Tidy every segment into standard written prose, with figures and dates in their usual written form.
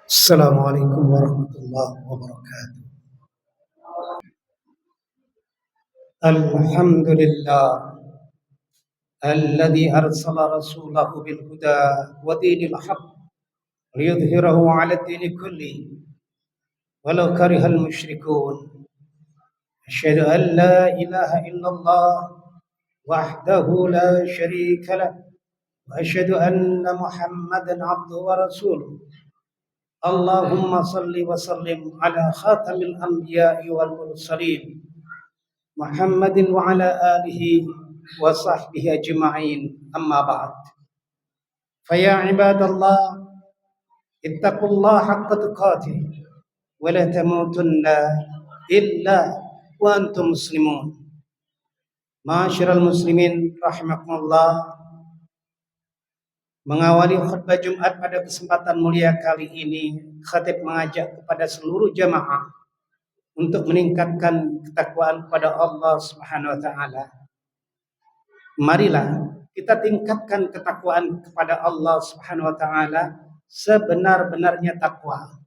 السلام عليكم ورحمة الله وبركاته. الحمد لله الذي أرسل رسوله بالهدى ودين الحق ليظهره على الدين كله ولو كره المشركون. أشهد أن لا إله إلا الله وحده لا شريك له وأشهد أن محمدا عبده ورسوله. اللهم صل وسلم على خاتم الأنبياء والمرسلين محمد وعلى آله وصحبه أجمعين. أما بعد، فيا عباد الله اتقوا الله حق تقاته ولا تموتن إلا وأنتم مسلمون. Ma'asyiral muslimin rahimakumullah, mengawali khutbah Jumat pada kesempatan mulia kali ini, khatib mengajak kepada seluruh jamaah untuk meningkatkan ketakwaan kepada Allah Subhanahu wa taala. Marilah kita tingkatkan ketakwaan kepada Allah Subhanahu wa taala sebenar-benarnya takwa.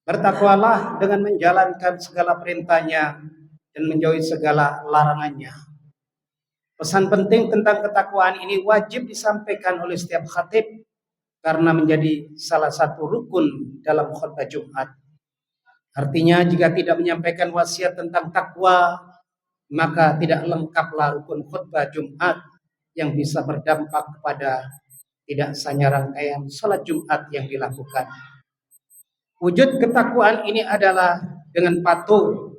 Bertakwalah dengan menjalankan segala perintahnya dan menjauhi segala larangannya. Pesan penting tentang ketakwaan ini wajib disampaikan oleh setiap khatib karena menjadi salah satu rukun dalam khutbah Jumat. Artinya jika tidak menyampaikan wasiat tentang takwa, maka tidak lengkaplah rukun khutbah Jumat yang bisa berdampak kepada tidak sahnya rangkaian salat Jumat yang dilakukan. Wujud ketakwaan ini adalah dengan patuh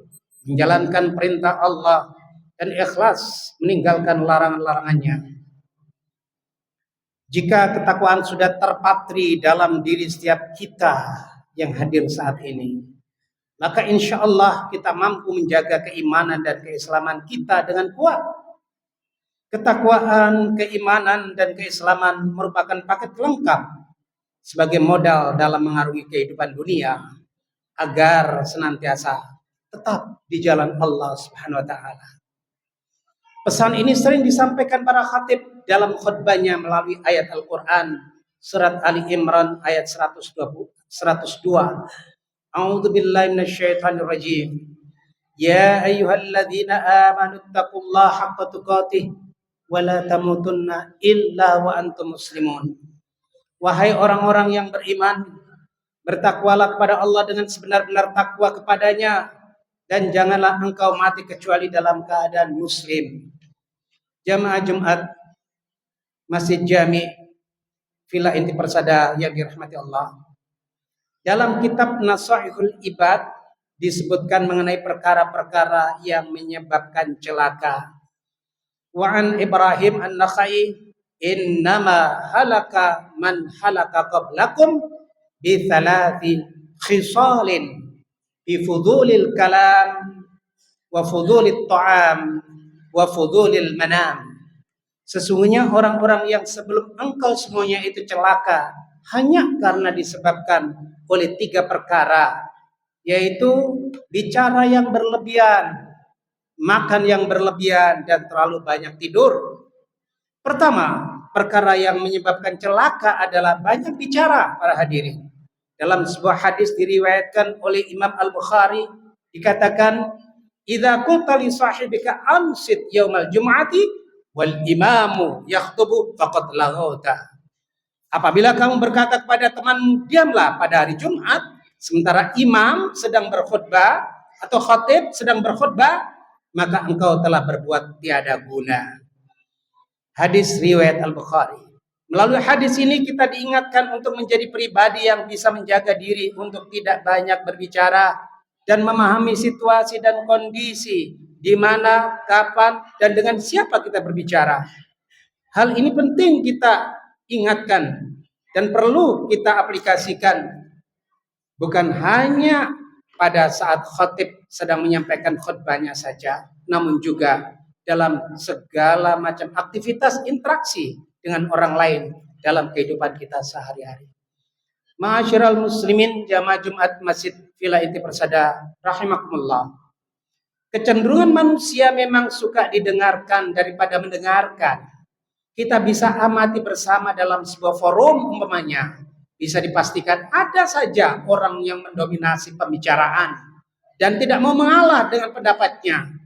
menjalankan perintah Allah dan ikhlas meninggalkan larangan-larangannya. Jika ketakwaan sudah terpatri dalam diri setiap kita yang hadir saat ini, maka insya Allah kita mampu menjaga keimanan dan keislaman kita dengan kuat. Ketakwaan, keimanan, dan keislaman merupakan paket lengkap sebagai modal dalam mengarungi kehidupan dunia agar senantiasa tetap di jalan Allah Subhanahu wa taala. Pesan ini sering disampaikan para khatib dalam khutbahnya melalui ayat Al-Quran surat Ali Imran ayat 102. A'udzu billahi minasyaitonir rajim. Ya ayyuhalladzina amanu taqullaha haqqa tuqatih wa la tamutunna illa wa antum muslimun. Wahai orang-orang yang beriman, bertakwalah kepada Allah dengan sebenar-benar takwa kepadanya dan janganlah engkau mati kecuali dalam keadaan muslim. Jamaah Jumat Masjid Jami Villa Inti Persada yang dirahmati Allah. Dalam kitab Nasaihul Ibad disebutkan mengenai perkara-perkara yang menyebabkan celaka. Wa an Ibrahim an-Nakhai innama halaka man halaka qablakum bi thalathi khisalin bi fudulil kalam wa fudulit ta'am wa fudulil manam. Sesungguhnya orang-orang yang sebelum engkau semuanya itu celaka hanya karena disebabkan oleh 3 perkara, yaitu bicara yang berlebihan, makan yang berlebihan, dan terlalu banyak tidur. Pertama, perkara yang menyebabkan celaka adalah banyak bicara, para hadirin. Dalam sebuah hadis diriwayatkan oleh Imam Al-Bukhari dikatakan, idza qulta li sahibika amsit yaumal jum'ati wal imamu yakhtubu faqad laghauta. Apabila kamu berkata kepada teman, diamlah pada hari Jumat sementara imam sedang berkhutbah atau khatib sedang berkhutbah, maka engkau telah berbuat tiada guna. Hadis riwayat Al-Bukhari. Melalui hadis ini kita diingatkan untuk menjadi pribadi yang bisa menjaga diri untuk tidak banyak berbicara dan memahami situasi dan kondisi di mana, kapan, dan dengan siapa kita berbicara. Hal ini penting kita ingatkan dan perlu kita aplikasikan bukan hanya pada saat khatib sedang menyampaikan khutbahnya saja, namun juga dalam segala macam aktivitas interaksi dengan orang lain dalam kehidupan kita sehari-hari. Ma'asyiral muslimin jamaah Jumat Masjid Villa Inti Persada rahimakumullah. Kecenderungan manusia memang suka didengarkan daripada mendengarkan. Kita bisa amati bersama dalam sebuah forum umpamanya. bisa dipastikan ada saja orang yang mendominasi pembicaraan dan tidak mau mengalah dengan pendapatnya.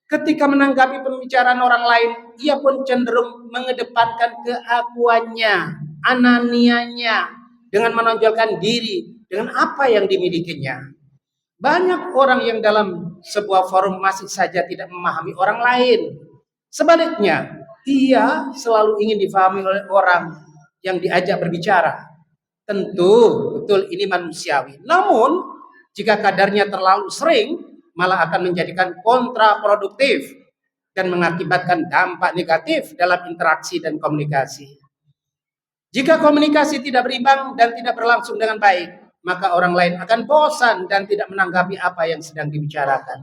Ketika menanggapi pembicaraan orang lain, ia pun cenderung mengedepankan keakuannya, ananianya, dengan menonjolkan diri dengan apa yang dimilikinya. Banyak orang yang dalam sebuah forum masih saja tidak memahami orang lain. Sebaliknya, ia selalu ingin difahami oleh orang yang diajak berbicara. Tentu, betul ini manusiawi. Namun, jika kadarnya terlalu sering, malah akan menjadikan kontraproduktif dan mengakibatkan dampak negatif dalam interaksi dan komunikasi. Jika komunikasi tidak berimbang dan tidak berlangsung dengan baik, maka orang lain akan bosan dan tidak menanggapi apa yang sedang dibicarakan.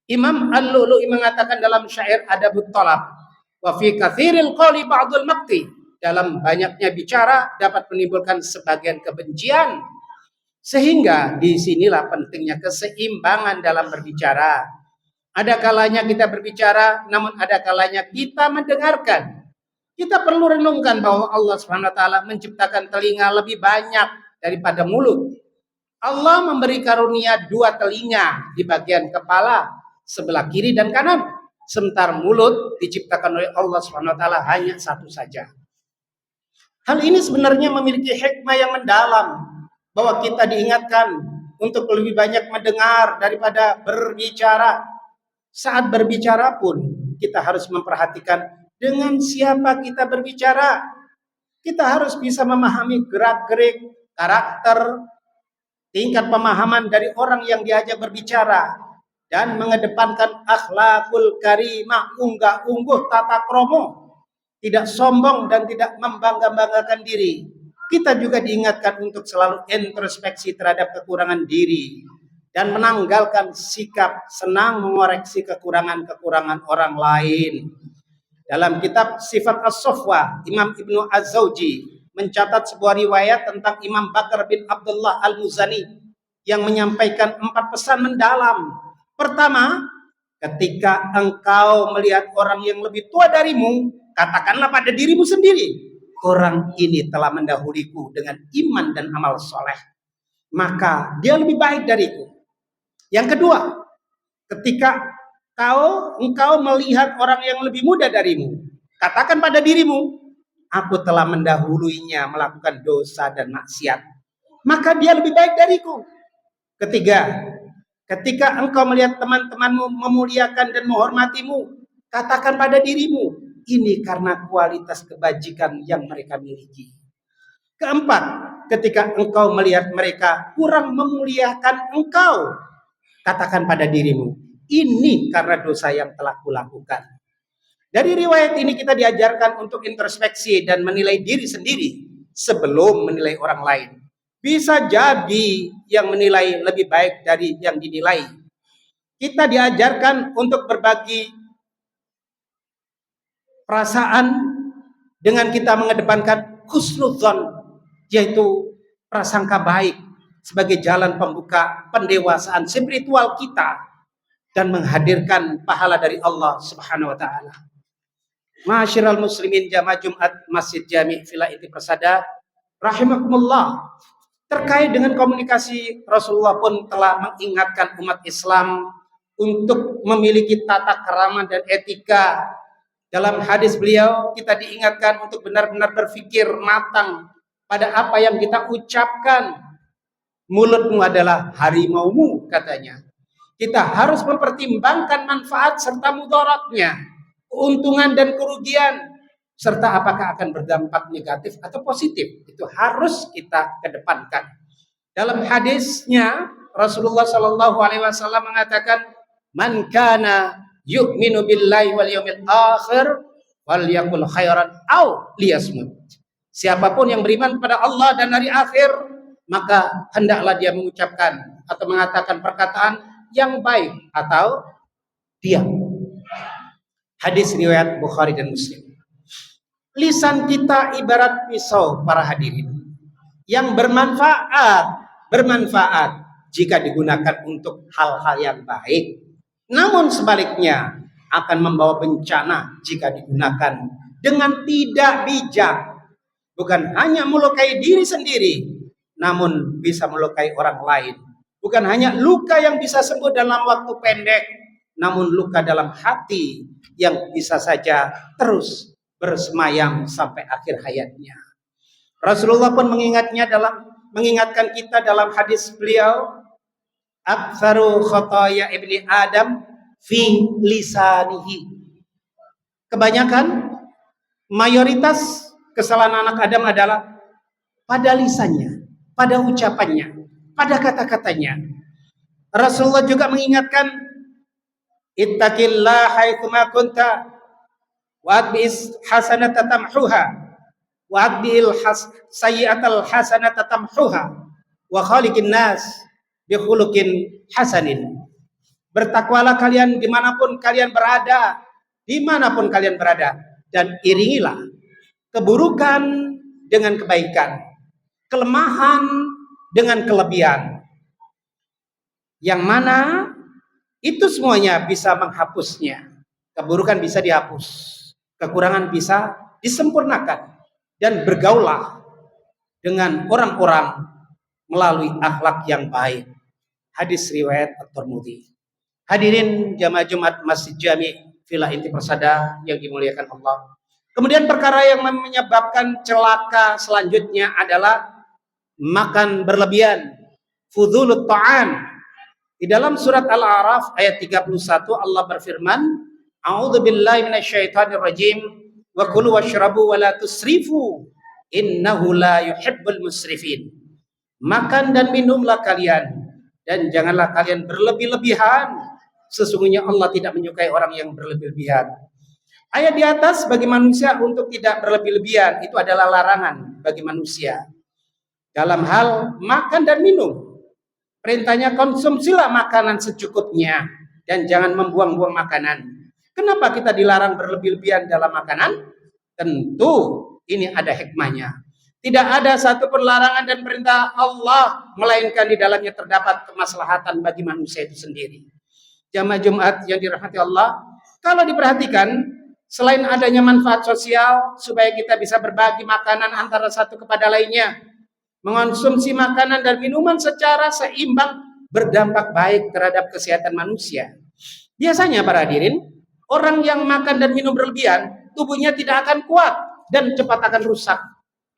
Imam Al-Lu'lu'i mengatakan dalam syair Adabut Talab, wa fi katsiril qawli ba'dul maqti, dalam banyaknya bicara dapat menimbulkan sebagian kebencian. Sehingga disinilah pentingnya keseimbangan dalam berbicara. Ada kalanya kita berbicara, namun ada kalanya kita mendengarkan. Kita perlu renungkan bahwa Allah SWT menciptakan telinga lebih banyak daripada mulut. Allah memberi karunia 2 telinga di bagian kepala, sebelah kiri dan kanan. Sementara mulut diciptakan oleh Allah SWT hanya 1 saja. Hal ini sebenarnya memiliki hikmah yang mendalam, bahwa kita diingatkan untuk lebih banyak mendengar daripada berbicara. Saat berbicara pun kita harus memperhatikan dengan siapa kita berbicara. Kita harus bisa memahami gerak-gerik, karakter, tingkat pemahaman dari orang yang diajak berbicara, dan mengedepankan akhlakul karimah, unggah-ungguh tata kromo, tidak sombong dan tidak membangga-banggakan diri. Kita juga diingatkan untuk selalu introspeksi terhadap kekurangan diri dan menanggalkan sikap senang mengoreksi kekurangan-kekurangan orang lain. Dalam kitab Sifat As-Sofwa, Imam Ibnu Az-Zawji mencatat sebuah riwayat tentang Imam Bakar bin Abdullah Al-Muzani yang menyampaikan 4 pesan mendalam. Pertama, ketika engkau melihat orang yang lebih tua darimu, katakanlah pada dirimu sendiri, orang ini telah mendahuluku dengan iman dan amal soleh, maka dia lebih baik dariku. Yang kedua, ketika engkau melihat orang yang lebih muda darimu, katakan pada dirimu, aku telah mendahuluinya melakukan dosa dan maksiat, maka dia lebih baik dariku. Ketiga, ketika engkau melihat teman-temanmu memuliakan dan menghormatimu, katakan pada dirimu, ini karena kualitas kebajikan yang mereka miliki. Keempat, ketika engkau melihat mereka kurang memuliakan engkau, katakan pada dirimu, ini karena dosa yang telah kulakukan. Dari riwayat ini kita diajarkan untuk introspeksi dan menilai diri sendiri sebelum menilai orang lain. Bisa jadi yang menilai lebih baik dari yang dinilai. Kita diajarkan untuk berbagi perasaan dengan kita mengedepankan husnudzon, yaitu prasangka baik sebagai jalan pembuka pendewasaan spiritual kita dan menghadirkan pahala dari Allah Subhanahu wa taala. Ma'asyiral muslimin jamaah Jumat Masjid Jami' Villa Inti Persada rahimakumullah. Terkait dengan komunikasi, Rasulullah pun telah mengingatkan umat Islam untuk memiliki tata krama dan etika. Dalam hadis beliau, kita diingatkan untuk benar-benar berpikir matang pada apa yang kita ucapkan. Mulutmu adalah harimaumu, katanya. Kita harus mempertimbangkan manfaat serta mudaratnya, keuntungan dan kerugian, serta apakah akan berdampak negatif atau positif. Itu harus kita kedepankan. Dalam hadisnya, Rasulullah SAW mengatakan, man kana yu'minu billahi wal yawmil akhir walyaqul khairan aw liyasmut. Siapapun yang beriman kepada Allah dan hari akhir, maka hendaklah dia mengucapkan atau mengatakan perkataan yang baik atau diam. Hadis riwayat Bukhari dan Muslim. Lisan kita ibarat pisau, para hadirin, yang bermanfaat jika digunakan untuk hal-hal yang baik. Namun sebaliknya akan membawa bencana jika digunakan dengan tidak bijak. bukan hanya melukai diri sendiri, namun bisa melukai orang lain. Bukan hanya luka yang bisa sembuh dalam waktu pendek, namun luka dalam hati yang bisa saja terus bersemayam sampai akhir hayatnya. Rasulullah pun mengingatkan kita dalam hadis beliau, aktsaru khotoya ibni Adam fi lisanihi. Kebanyakan, mayoritas kesalahan anak Adam adalah pada lisannya, pada ucapannya, pada kata-katanya. Rasulullah juga mengingatkan, ittaqillah haitsuma kunta wa atbi'is hasanata tamhuha wa atbi'il sayyi'atal hasanata tamhuha wa khaliqin nas bi khuluqin hasanin. Bertakwalah kalian dimanapun kalian berada, dan iringilah keburukan dengan kebaikan, kelemahan dengan kelebihan, yang mana itu semuanya bisa menghapusnya. Keburukan bisa dihapus, kekurangan bisa disempurnakan, dan bergaulah dengan orang-orang melalui akhlak yang baik. Hadis riwayat At-Tirmidzi. Hadirin jamaah Jumat Masjid Jami Villa Inti Persada yang dimuliakan Allah. Kemudian perkara yang menyebabkan celaka selanjutnya adalah makan berlebihan, fudhulut ta'am. Di dalam surat Al-A'raf ayat 31 Allah berfirman, a'udzubillahi minasyaitonirrajim wa kulu washrabu wa la tusrifu innahu la yuhibbul musrifin. Makan dan minumlah kalian dan janganlah kalian berlebih-lebihan, sesungguhnya Allah tidak menyukai orang yang berlebih-lebihan. Ayat di atas bagi manusia untuk tidak berlebih-lebihan itu adalah larangan bagi manusia dalam hal makan dan minum. Perintahnya konsumsilah makanan secukupnya dan jangan membuang-buang makanan. Kenapa kita dilarang berlebih-lebihan dalam makanan? Tentu ini ada hikmahnya. Tidak ada satu larangan dan perintah Allah melainkan di dalamnya terdapat kemaslahatan bagi manusia itu sendiri. Jamaah Jumat yang dirahmati Allah, kalau diperhatikan, selain adanya manfaat sosial supaya kita bisa berbagi makanan antara satu kepada lainnya, mengonsumsi makanan dan minuman secara seimbang berdampak baik terhadap kesehatan manusia. Biasanya para hadirin, orang yang makan dan minum berlebihan, tubuhnya tidak akan kuat dan cepat akan rusak.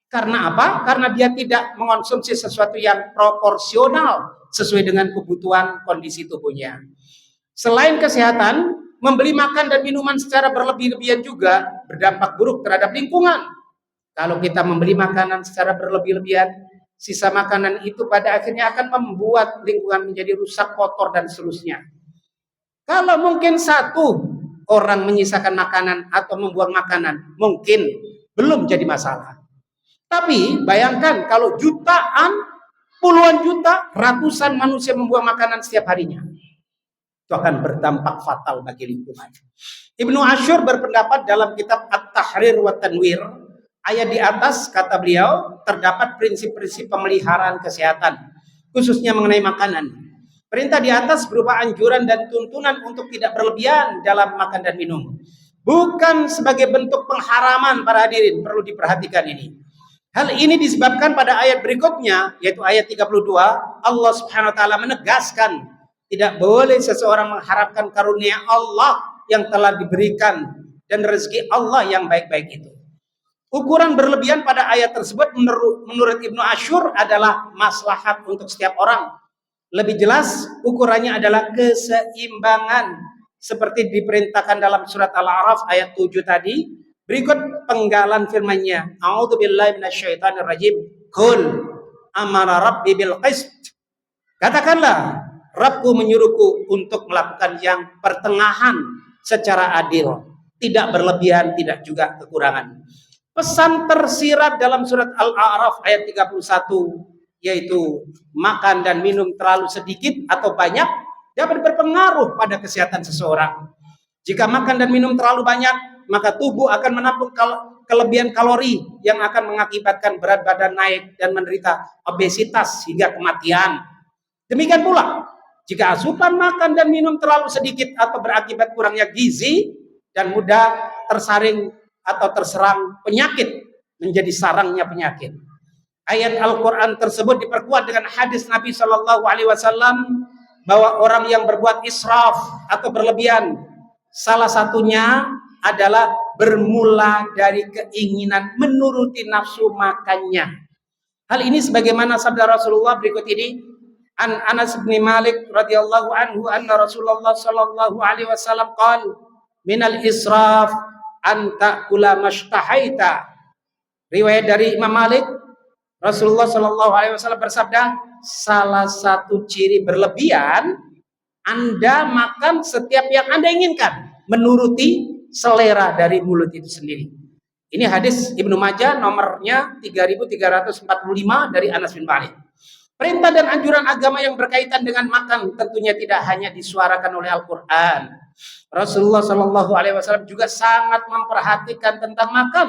Karena apa? Karena dia tidak mengonsumsi sesuatu yang proporsional sesuai dengan kebutuhan kondisi tubuhnya. Selain kesehatan, membeli makan dan minuman secara berlebih-lebihan juga berdampak buruk terhadap lingkungan. Kalau kita membeli makanan secara berlebih-lebihan, sisa makanan itu pada akhirnya akan membuat lingkungan menjadi rusak, kotor, dan seterusnya. Kalau mungkin satu orang menyisakan makanan atau membuang makanan, mungkin belum jadi masalah. Tapi bayangkan kalau jutaan, puluhan juta, ratusan manusia membuang makanan setiap harinya. Itu akan berdampak fatal bagi lingkungan. Ibnu Ashur berpendapat dalam kitab At-Tahrir wa Tanwir, ayat di atas kata beliau terdapat prinsip-prinsip pemeliharaan kesehatan, khususnya mengenai makanan. Perintah di atas berupa anjuran dan tuntunan untuk tidak berlebihan dalam makan dan minum, bukan sebagai bentuk pengharaman. Para hadirin perlu diperhatikan ini. Hal ini disebabkan pada ayat berikutnya, yaitu ayat 32, Allah Subhanahu wa taala menegaskan tidak boleh seseorang mengharapkan karunia Allah yang telah diberikan dan rezeki Allah yang baik-baik itu. Ukuran berlebihan pada ayat tersebut menurut Ibnu Ashur adalah maslahat untuk setiap orang. Lebih jelas ukurannya adalah keseimbangan seperti diperintahkan dalam surat Al-A'raf ayat 7 tadi. Berikut penggalan firman-Nya, a'udzubillahi minasyaitonirrajim, qul amara rabbi bil qist. Katakanlah, Rabbku menyuruhku untuk melakukan yang pertengahan secara adil, tidak berlebihan, tidak juga kekurangan. Pesan tersirat dalam surat Al-A'raf ayat 31, yaitu makan dan minum terlalu sedikit atau banyak dapat berpengaruh pada kesehatan seseorang. Jika makan dan minum terlalu banyak, maka tubuh akan menampung kelebihan kalori yang akan mengakibatkan berat badan naik dan menderita obesitas hingga kematian. Demikian pula, jika asupan makan dan minum terlalu sedikit atau berakibat kurangnya gizi dan mudah tersaring atau terserang penyakit, menjadi sarangnya penyakit. Ayat Al-Quran tersebut diperkuat dengan hadis Nabi Shallallahu Alaihi Wasallam bahwa orang yang berbuat israf atau berlebihan, salah satunya adalah bermula dari keinginan menuruti nafsu makannya. Hal ini sebagaimana sabda Rasulullah berikut ini. An Anas bin Malik radhiyallahu anhu anna Rasulullah sallallahu alaihi wasallam qala minal israf an ta'kula mashtahaita. Riwayat dari Imam Malik, Rasulullah sallallahu alaihi wasallam bersabda, salah satu ciri berlebihan Anda makan setiap yang Anda inginkan, menuruti selera dari mulut itu sendiri. Ini hadis Ibnu Majah nomornya 3345 dari Anas bin Malik. Perintah dan anjuran agama yang berkaitan dengan makan tentunya tidak hanya disuarakan oleh Al-Quran. Rasulullah Shallallahu Alaihi Wasallam juga sangat memperhatikan tentang makan.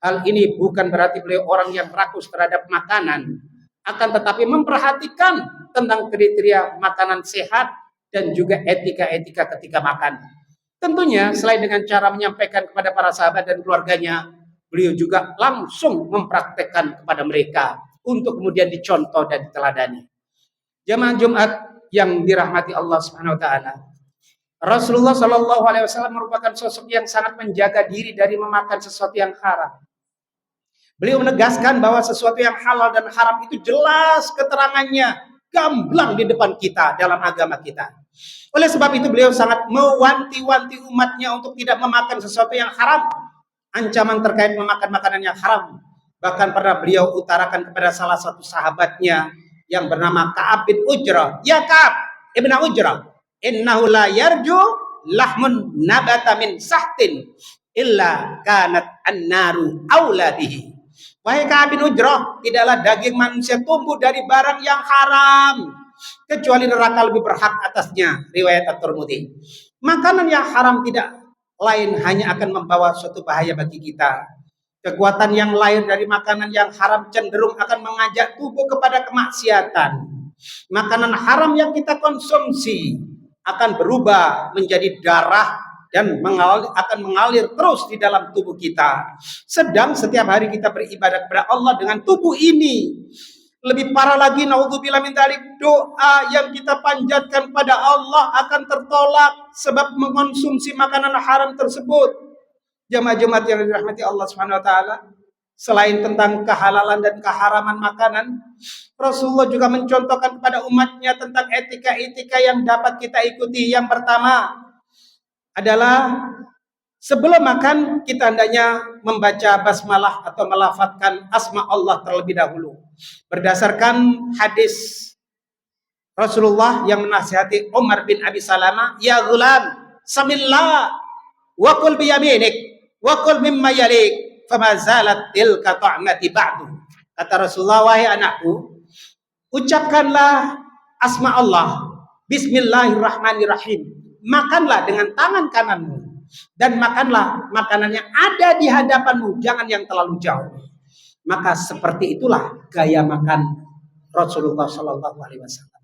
Hal ini bukan berarti beliau orang yang rakus terhadap makanan, akan tetapi memperhatikan tentang kriteria makanan sehat dan juga etika-etika ketika makan. Tentunya selain dengan cara menyampaikan kepada para sahabat dan keluarganya, beliau juga langsung mempraktekkan kepada mereka untuk kemudian dicontoh dan diteladani. Jamaah Jumat yang dirahmati Allah Subhanahu wa taala. Rasulullah Shallallahu alaihi wasallam merupakan sosok yang sangat menjaga diri dari memakan sesuatu yang haram. Beliau menegaskan bahwa sesuatu yang halal dan haram itu jelas keterangannya, gamblang di depan kita dalam agama kita. Oleh sebab itu beliau sangat mewanti-wanti umatnya untuk tidak memakan sesuatu yang haram. Ancaman terkait memakan makanan yang haram bahkan pernah beliau utarakan kepada salah satu sahabatnya yang bernama Ka'ab bin Ujrah. Ya Ka'ab ibn Ujrah, innahu la yarju lahmun nabata min sahtin illa kanat an-naru aula bihi. Wahai Ka'ab bin Ujrah, tidaklah daging manusia tumbuh dari barang yang haram kecuali neraka lebih berhak atasnya. Riwayat At-Tirmidzi. Makanan yang haram tidak lain hanya akan membawa suatu bahaya bagi kita. Kekuatan yang lahir dari makanan yang haram cenderung akan mengajak tubuh kepada kemaksiatan. Makanan haram yang kita konsumsi akan berubah menjadi darah dan akan mengalir terus di dalam tubuh kita. Sedang setiap hari kita beribadah kepada Allah dengan tubuh ini. Lebih parah lagi, naudzubillah min dzalik, doa yang kita panjatkan pada Allah akan tertolak sebab mengkonsumsi makanan haram tersebut. Jamaah Jumat yang dirahmati Allah Subhanahu wa taala, selain tentang kehalalan dan keharaman makanan, Rasulullah juga mencontohkan kepada umatnya tentang etika-etika yang dapat kita ikuti. Yang pertama adalah sebelum makan kita hendaknya membaca basmalah atau melafadzkan asma Allah terlebih dahulu. Berdasarkan hadis Rasulullah yang menasihati Umar bin Abi Salamah, ya ghulam, samillah wa kul bi yaminik wa kul mimma yalik fama zalat tilka ta'mati ba'du. Kata Rasulullah, wahai anakku, ucapkanlah asma Allah, bismillahirrahmanirrahim, makanlah dengan tangan kananmu dan makanlah makanan yang ada di hadapanmu, jangan yang terlalu jauh. Maka seperti itulah gaya makan Rasulullah Shallallahu Alaihi Wasallam.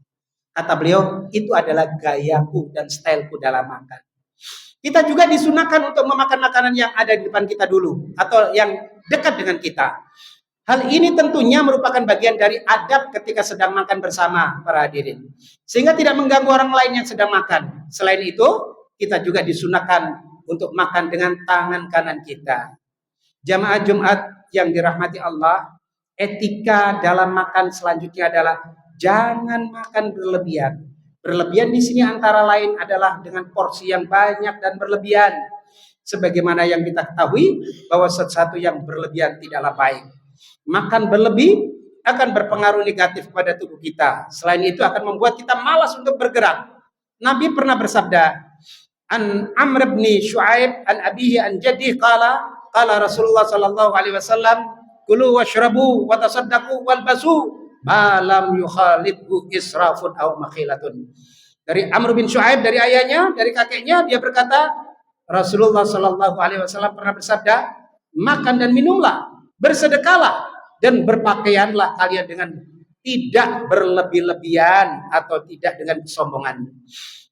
Kata beliau, itu adalah gayaku dan styleku dalam makan. Kita juga disunahkan untuk memakan makanan yang ada di depan kita dulu atau yang dekat dengan kita. Hal ini tentunya merupakan bagian dari adab ketika sedang makan bersama para hadirin, sehingga tidak mengganggu orang lain yang sedang makan. Selain itu, kita juga disunahkan untuk makan dengan tangan kanan kita. Jamaah Jumat yang dirahmati Allah, etika dalam makan selanjutnya adalah jangan makan berlebihan. Berlebihan di sini antara lain adalah dengan porsi yang banyak dan berlebihan. Sebagaimana yang kita ketahui bahwa sesuatu yang berlebihan tidaklah baik. Makan berlebih akan berpengaruh negatif pada tubuh kita. Selain itu akan membuat kita malas untuk bergerak. Nabi pernah bersabda, An Amr bin Shu'aib an abihi an jaddihi qala Rasulullah sallallahu alaihi wasallam, kulu washrabu wa tasaddaqu walbasu malam yukhalidhu israfun aw makhilatun. Dari Amr bin Shu'aib, dari ayahnya, dari kakeknya, dia berkata, Rasulullah sallallahu alaihi wasallam pernah bersabda, makan dan minumlah, bersedekahlah dan berpakaianlah kalian dengan tidak berlebih-lebihan atau tidak dengan kesombongan.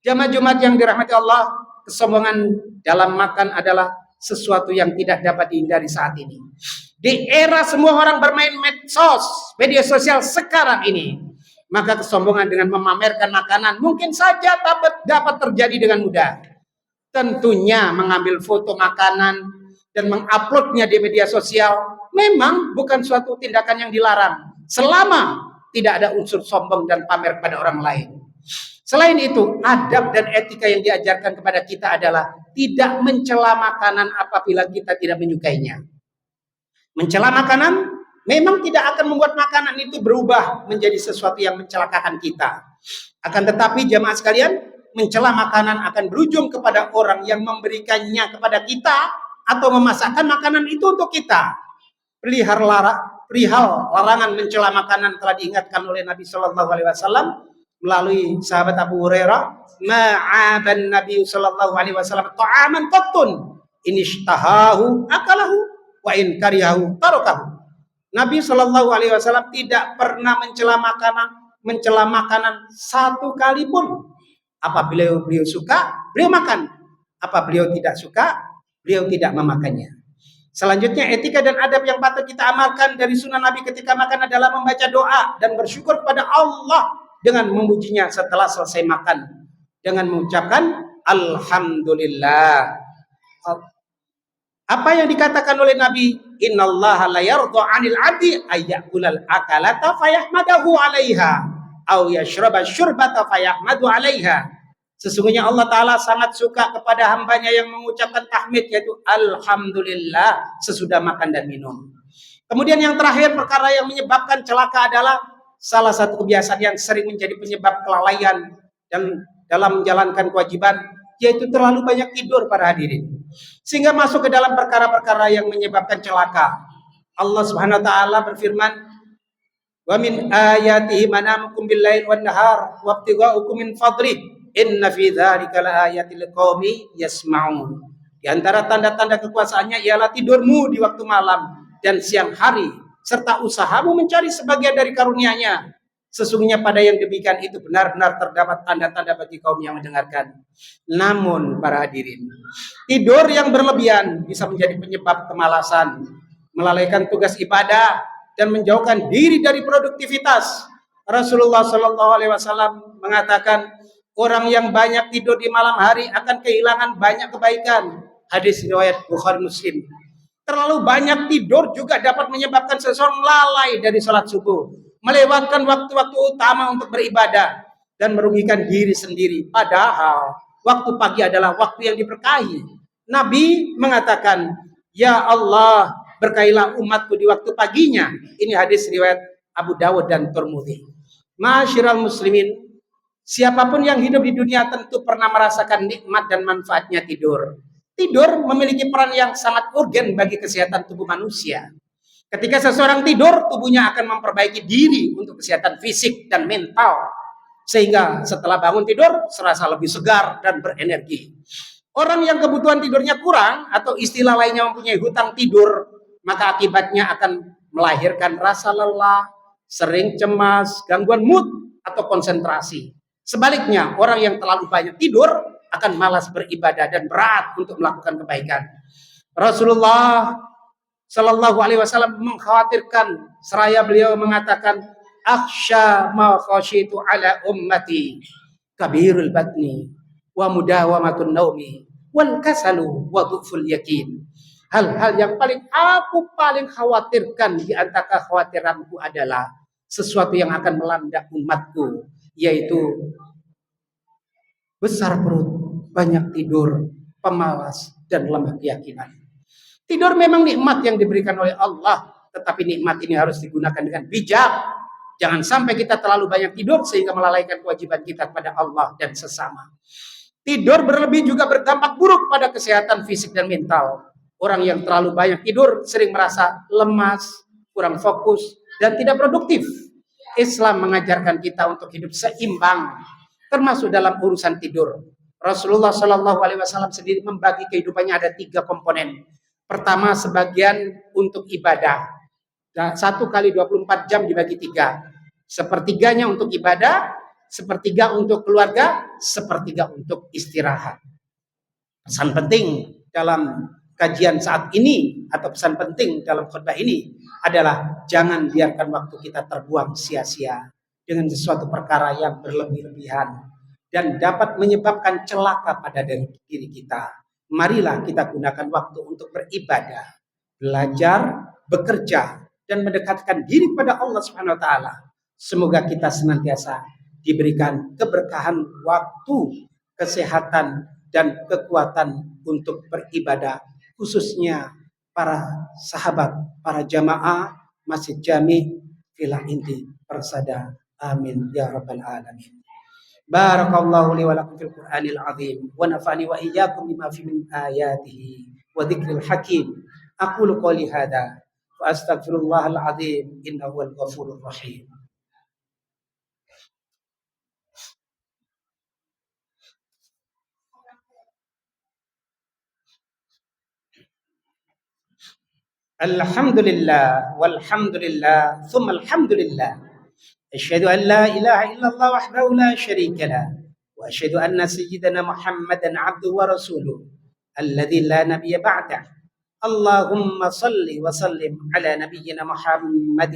Jamaah Jumat yang dirahmati Allah, kesombongan dalam makan adalah sesuatu yang tidak dapat dihindari saat ini. Di era semua orang bermain medsos, media sosial sekarang ini, maka kesombongan dengan memamerkan makanan mungkin saja dapat terjadi dengan mudah. Tentunya mengambil foto makanan dan menguploadnya di media sosial memang bukan suatu tindakan yang dilarang, selama tidak ada unsur sombong dan pamer pada orang lain. Selain itu, adab dan etika yang diajarkan kepada kita adalah tidak mencela makanan apabila kita tidak menyukainya. Mencela makanan memang tidak akan membuat makanan itu berubah menjadi sesuatu yang mencelakakan kita. Akan tetapi jamaah sekalian, mencela makanan akan berujung kepada orang yang memberikannya kepada kita atau memasakkan makanan itu untuk kita. Perihal larangan mencela makanan telah diingatkan oleh Nabi Shallallahu Alaihi Wasallam melalui sahabat Abu Hurairah, ma'aban Nabi Shallallahu Alaihi Wasallam ta'aman qattun inishtahahu akalahu wa in karihahu tarakahu. Nabi Shallallahu Alaihi Wasallam tidak pernah mencela makanan satu kali pun. Apa beliau suka, beliau makan. Apa beliau tidak suka, beliau tidak memakannya. Selanjutnya, etika dan adab yang patut kita amalkan dari sunnah Nabi ketika makan adalah membaca doa dan bersyukur kepada Allah dengan memujinya setelah selesai makan dengan mengucapkan alhamdulillah. Apa yang dikatakan oleh Nabi, innallaha la yardha 'anil 'abdi ayyakulal akalata fayahmadahu 'alaiha aw yashraba syurbata fayahmadu 'alaiha. Sesungguhnya Allah Ta'ala sangat suka kepada hambanya yang mengucapkan tahmid, yaitu alhamdulillah sesudah makan dan minum. Kemudian yang terakhir, perkara yang menyebabkan celaka adalah salah satu kebiasaan yang sering menjadi penyebab kelalaian dan dalam menjalankan kewajiban, yaitu terlalu banyak tidur para hadirin. Sehingga masuk ke dalam perkara-perkara yang menyebabkan celaka. Allah Subhanahu wa taala berfirman, "Wa min ayatihi manamukum bil-lail wan-nahar wa ibtigha'ukum min fadlih. Inna fi dzalika laayatil liqaumi yasma'un." Di antara tanda-tanda kekuasaannya ialah tidurmu di waktu malam dan siang hari serta usahamu mencari sebagian dari karunia-Nya. Sesungguhnya pada yang demikian itu benar-benar terdapat tanda-tanda bagi kaum yang mendengarkan. Namun para hadirin, tidur yang berlebihan bisa menjadi penyebab kemalasan, melalaikan tugas ibadah dan menjauhkan diri dari produktivitas. Rasulullah Shallallahu Alaihi Wasallam mengatakan, orang yang banyak tidur di malam hari akan kehilangan banyak kebaikan. Hadis riwayat Bukhari Muslim. Terlalu banyak tidur juga dapat menyebabkan seseorang lalai dari sholat subuh, melewatkan waktu-waktu utama untuk beribadah dan merugikan diri sendiri. Padahal waktu pagi adalah waktu yang diberkahi. Nabi mengatakan, ya Allah, berkailah umatku di waktu paginya. Ini hadis riwayat Abu Dawud dan Tirmidzi. Ma'asyiral muslimin, siapapun yang hidup di dunia tentu pernah merasakan nikmat dan manfaatnya tidur. Tidur memiliki peran yang sangat urgen bagi kesehatan tubuh manusia. Ketika seseorang tidur, tubuhnya akan memperbaiki diri untuk kesehatan fisik dan mental. Sehingga setelah bangun tidur, serasa lebih segar dan berenergi. Orang yang kebutuhan tidurnya kurang atau istilah lainnya mempunyai hutang tidur, maka akibatnya akan melahirkan rasa lelah, sering cemas, gangguan mood atau konsentrasi. Sebaliknya, orang yang terlalu banyak tidur akan malas beribadah dan berat untuk melakukan kebaikan. Rasulullah Shallallahu Alaihi Wasallam mengkhawatirkan, seraya beliau mengatakan, akhsha ma khasyitu ala ummati kabirul batni wa mudawamatun naumi wal kasalu wa dhuful yakin. Hal-hal yang aku paling khawatirkan di antara kekhawatiranku adalah sesuatu yang akan melanda umatku, yaitu besar perut, banyak tidur, pemalas, dan lemah keyakinan. Tidur memang nikmat yang diberikan oleh Allah, tetapi nikmat ini harus digunakan dengan bijak. Jangan sampai kita terlalu banyak tidur sehingga melalaikan kewajiban kita kepada Allah dan sesama. Tidur berlebih juga berdampak buruk pada kesehatan fisik dan mental. Orang yang terlalu banyak tidur sering merasa lemas, kurang fokus, dan tidak produktif. Islam mengajarkan kita untuk hidup seimbang, termasuk dalam urusan tidur. Rasulullah Shallallahu Alaihi Wasallam sendiri membagi kehidupannya ada 3 komponen. Pertama, sebagian untuk ibadah. 1 kali 24 jam dibagi 3. Sepertiganya untuk ibadah, sepertiga untuk keluarga, sepertiga untuk istirahat. Pesan penting dalam kajian saat ini atau pesan penting dalam khutbah ini adalah jangan biarkan waktu kita terbuang sia-sia dengan sesuatu perkara yang berlebih-lebihan dan dapat menyebabkan celaka pada diri kita. Marilah kita gunakan waktu untuk beribadah, belajar, bekerja, dan mendekatkan diri kepada Allah Subhanahu wa taala. Semoga kita senantiasa diberikan keberkahan waktu, kesehatan, dan kekuatan untuk beribadah, khususnya para sahabat, para jamaah Masjid Jami Villa Inti Persada. Amin ya rabbal alamin. Barakallahu li wa lakum fil Qur'anil azim wa nafa'ani wa iyyakum bima fi min ayatihi wa dzikril hakim. Aqulu qouli hadza wa astaghfirullahal azim innahu huwal ghafurur rahim. Alhamdulillah walhamdulillah thumma alhamdulillah. أشهد أن لا إله إلا الله وحده لا شريك له وأشهد أن سيدنا محمدا عبده ورسوله الذي لا نبي بعده. اللهم صل وسلم على نبينا محمد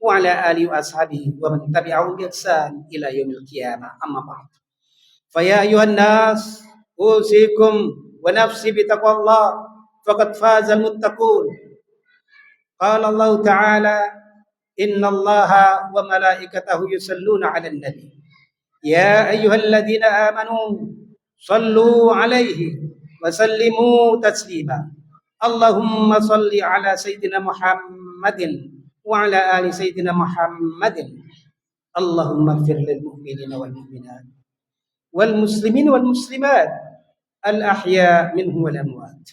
وعلى آله وأصحابه ومن تبعهم بإحسان إلى يوم القيامة. أما بعد فيا أيها الناس أوصيكم ونفسي بتقوى الله فقد فاز المتقون. قال الله تعالى إن الله وملائكته يصلون على النبي يا أيها الذين آمنوا صلوا عليه وسلموا تسليما. اللهم صل على سيدنا محمد وعلى آل سيدنا محمد. اللهم اغفر للمؤمنين والمؤمنات والمسلمين والمسلمات الأحياء منهم والأموات.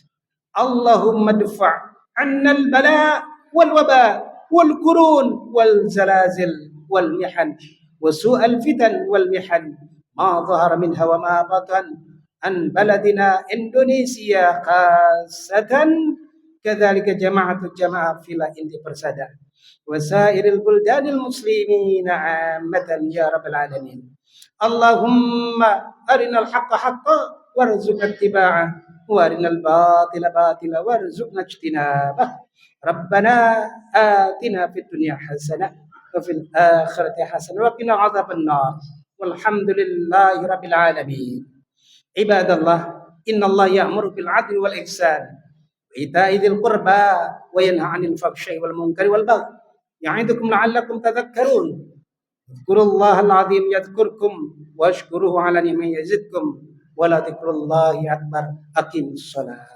اللهم ادفع عنا البلاء والوباء والقرون والزلازل والمحن وسوء الفتن والمحن ما ظهر منها وما بطن عن بلدنا إندونيسيا خاصة كذلك جماعة فيلا إندي برسادة وسائر البلدان المسلمين عامة يا رب العالمين. اللهم أرنا الحق حقا وارزقنا اتباعه وارنا الباطل باطلا وارزقنا اجتنابه. ربنا آتنا في الدنيا حسنة وفي الآخرة حسنة وقنا عذاب النار والحمد لله رب العالمين. عباد الله إن الله يأمر بالعدل والإحسان وإيتاء ذي القربى وينهى عن الفحشاء والمنكر والبغي يعظكم لعلكم تذكرون. اذكروا الله العظيم يذكركم واشكروه على نعمه يزدكم ولا ذكر الله أكبر. أقيموا الصلاة.